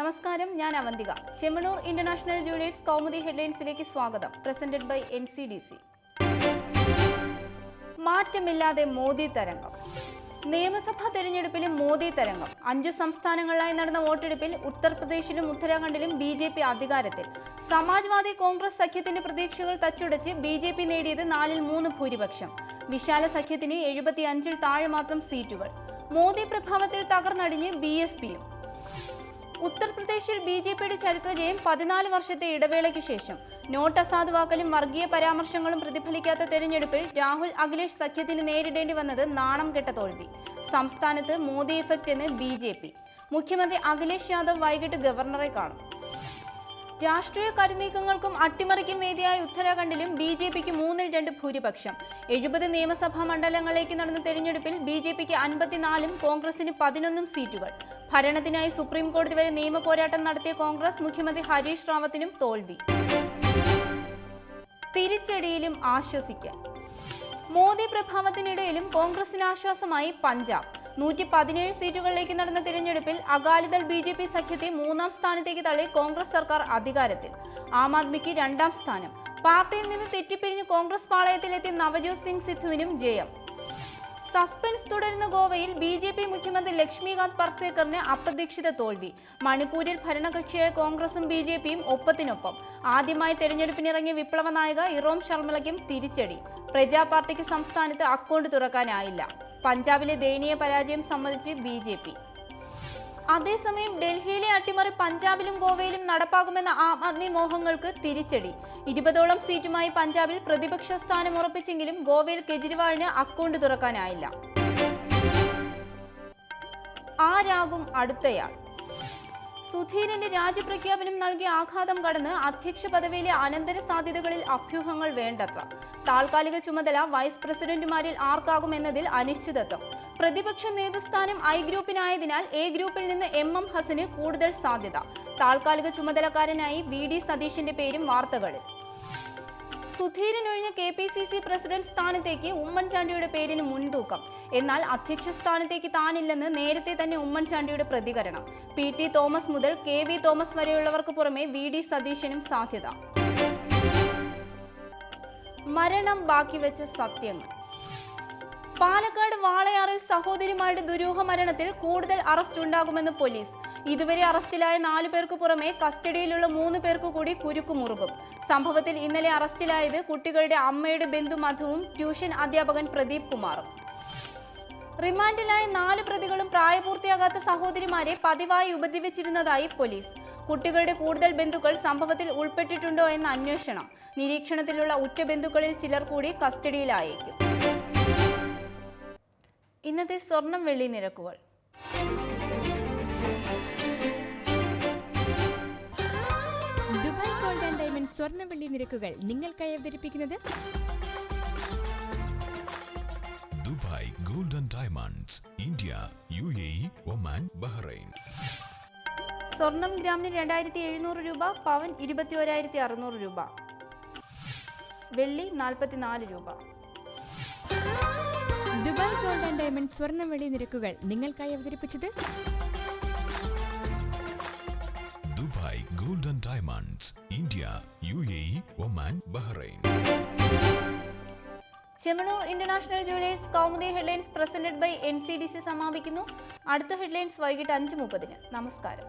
നമസ്കാരം, ഞാൻ Avanthika. Chemmanur international jewellers Kaumudi ഹെഡ്ലൈൻസിലേക്ക് സ്വാഗതം. Presented by NCDC. മാറ്റമില്ലാതെ മോദി തരംഗം. നിയമസഭാ തെരഞ്ഞെടുപ്പിലും മോദി തരംഗം. 5 സംസ്ഥാനങ്ങളിലായി നടന്ന വോട്ടെടുപ്പിൽ ഉത്തർപ്രദേശിലും ഉത്തരാഖണ്ഡിലും BJP അധികാരത്തിൽ. സമാജ്വാദി കോൺഗ്രസ് സഖ്യത്തിന്റെ പ്രതീക്ഷകൾ തച്ചുടച്ച് BJP നേടിയത് 4-ൽ 3 ഭൂരിപക്ഷം. വിശാല സഖ്യത്തിന് 75-ൽ താഴെ മാത്രം സീറ്റുകൾ. മോദി പ്രഭാവത്തിൽ തകർന്നടിഞ്ഞ് BSPയും. ഉത്തർപ്രദേശിൽ BJPയുടെ ചരിത്രജയം 14 വർഷത്തെ ഇടവേളയ്ക്ക് ശേഷം. നോട്ട് അസാധുവാക്കലും വർഗീയ പരാമർശങ്ങളും പ്രതിഫലിക്കാത്ത തെരഞ്ഞെടുപ്പിൽ രാഹുൽ അഖിലേഷ് സഖ്യത്തിന് നേരിടേണ്ടി വന്നത് നാണം കെട്ട തോൽവി. സംസ്ഥാനത്ത് മോദി ഇഫക്റ്റ് എന്ന് BJP. മുഖ്യമന്ത്രി അഖിലേഷ് യാദവ് വൈകിട്ട് ഗവർണറെ കാണും. രാഷ്ട്രീയ കരുനീക്കങ്ങൾക്കും അട്ടിമറിക്കും വേദിയായ ഉത്തരാഖണ്ഡിലും BJPക്ക് 3-ൽ 2 ഭൂരിപക്ഷം. 70 നിയമസഭാ മണ്ഡലങ്ങളിലേക്ക് നടന്ന തെരഞ്ഞെടുപ്പിൽ BJPക്ക് 54-ഉം കോൺഗ്രസിന് 11 സീറ്റുകൾ. ഭരണത്തിനായി സുപ്രീം കോടതി വരെ നിയമ പോരാട്ടം നടത്തിയ കോൺഗ്രസ് മുഖ്യമന്ത്രി ഹരീഷ് റാവത്തിനും തോൽവി. തിരിച്ചടിയിലും ആശ്വസിക്കാൻ. മോദി പ്രഭാവത്തിനിടയിലും കോൺഗ്രസിന് ആശ്വാസമായി പഞ്ചാബ്. 117 സീറ്റുകളിലേക്ക് നടന്ന തിരഞ്ഞെടുപ്പിൽ അകാലിദൾ BJP സഖ്യത്തെ 3-ാം സ്ഥാനത്തേക്ക് തള്ളി കോൺഗ്രസ് സർക്കാർ അധികാരത്തിൽ. ആം ആദ്മിക്ക് 2-ാം സ്ഥാനം. പാർട്ടിയിൽ നിന്ന് തെറ്റിപ്പിരിഞ്ഞ് കോൺഗ്രസ് പാളയത്തിലെത്തിയ നവജോത് സിംഗ് സിദ്ധുവിനും ജയം. സസ്പെൻസ് തുടരുന്ന ഗോവയിൽ BJP മുഖ്യമന്ത്രി ലക്ഷ്മികാന്ത് പർസേക്കറിന് അപ്രതീക്ഷിത തോൽവി. മണിപ്പൂരിൽ ഭരണകക്ഷിയായ കോൺഗ്രസും BJPയും ഒപ്പത്തിനൊപ്പം. ആദ്യമായി തെരഞ്ഞെടുപ്പിനിറങ്ങിയ വിപ്ലവ നായിക ഇറോം ശർമിളയ്ക്കും തിരിച്ചടി. പ്രജാ പാർട്ടിക്ക് സംസ്ഥാനത്ത് അക്കൗണ്ട് തുറക്കാനായില്ല. പഞ്ചാബിലെ ദയനീയ പരാജയം സമ്മതിച്ച് BJP. അതേസമയം ഡൽഹിയിലെ അട്ടിമറി പഞ്ചാബിലും ഗോവയിലും നടപ്പാകുമെന്ന ആം ആദ്മി മോഹങ്ങൾക്ക് തിരിച്ചടി. 20ഓളം സീറ്റുമായി പഞ്ചാബിൽ പ്രതിപക്ഷ സ്ഥാനം ഉറപ്പിച്ചെങ്കിലും ഗോവയിൽ കെജ്രിവാളിന് അക്കൗണ്ട് തുറക്കാനായില്ല. ആരാകും അടുത്തയാൾ? സുധീരന്റെ രാജ്യപ്രഖ്യാപനം നൽകിയ ആഘാതം കടന്ന് അധ്യക്ഷ പദവിയിലെ അനന്തര സാധ്യതകളിൽ അഭ്യൂഹങ്ങൾ വേണ്ടത്ര. താൽക്കാലിക ചുമതല വൈസ് പ്രസിഡന്റുമാരിൽ ആർക്കാകുമെന്നതിൽ അനിശ്ചിതത്വം. പ്രതിപക്ഷ നേതൃസ്ഥാനം I ഗ്രൂപ്പിനായതിനാൽ A ഗ്രൂപ്പിൽ നിന്ന് MM ഹസന് കൂടുതൽ സാധ്യത. താൽക്കാലിക ചുമതലക്കാരനായി VD സതീഷിന്റെ പേരും വാർത്തകളിൽ. സുധീരൻ ഒഴിഞ്ഞ KPCC പ്രസിഡന്റ് സ്ഥാനത്തേക്ക് ഉമ്മൻചാണ്ടിയുടെ പേരിന് മുൻതൂക്കം. എന്നാൽ അധ്യക്ഷ സ്ഥാനത്തേക്ക് താനില്ലെന്ന് നേരത്തെ തന്നെ ഉമ്മൻചാണ്ടിയുടെ പ്രതികരണം. PT തോമസ് മുതൽ KV തോമസ് വരെയുള്ളവർക്ക് പുറമെ VD സതീശനും സാധ്യത. മരണം ബാക്കിവെച്ച സത്യങ്ങൾ. പാലക്കാട് വാളയാറിൽ സഹോദരിമാരുടെ ദുരൂഹ മരണത്തിൽ കൂടുതൽ അറസ്റ്റ് ഉണ്ടാകുമെന്ന് പോലീസ്. ഇതുവരെ അറസ്റ്റിലായ 4 പേർക്ക് പുറമെ കസ്റ്റഡിയിലുള്ള 3 പേർക്ക് കൂടി കുരുക്കുമുറുകും. സംഭവത്തിൽ ഇന്നലെ അറസ്റ്റിലായത് കുട്ടികളുടെ അമ്മയുടെ ബന്ധു മധുവും ട്യൂഷൻ അധ്യാപകൻ പ്രദീപ് കുമാറും. റിമാൻഡിലായ 4 പ്രതികളും പ്രായപൂർത്തിയാകാത്ത സഹോദരിമാരെ പതിവായി ഉപദ്രവിച്ചിരുന്നതായി പോലീസ്. കുട്ടികളുടെ കൂടുതൽ ബന്ധുക്കൾ സംഭവത്തിൽ ഉൾപ്പെട്ടിട്ടുണ്ടോ എന്ന അന്വേഷണം. നിരീക്ഷണത്തിലുള്ള ഉറ്റ ബന്ധുക്കളിൽ ചിലർ കൂടി കസ്റ്റഡിയിലായേക്കും. ഇന്നത്തെ സ്വർണം വെള്ളി നിരക്കുകൾ. ദുബായ് ഗോൾഡ് ആൻഡ് ഡയമണ്ട് സ്വർണ്ണ വെള്ളി നിരക്കുകൾ നിങ്ങൾക്കായി അവതരിപ്പിക്കുന്നത് Dubai gold and diamonds, India, UAE, Oman, Bahrain. സ്വർണം ഗ്രാമിന് 2700 രൂപ, പവൻ 21,600 രൂപ, വെള്ളി 44 രൂപ. ദുബായ് ഗോൾഡ് ആൻഡ് ഡയമണ്ട് സ്വർണ്ണ വെള്ളി നിരക്കുകൾ നിങ്ങൾക്കായി അവതരിപ്പിച്ചത് Dubai gold and diamonds, India, UAE, Oman, Bahrain. Chemmanur international jewellers Kaumudi headlines presented by NCDC സമാപിക്കുന്നു. അടുത്ത ഹെഡ്ലൈൻസ് വൈകിട്ട് 5:30. നമസ്കാരം.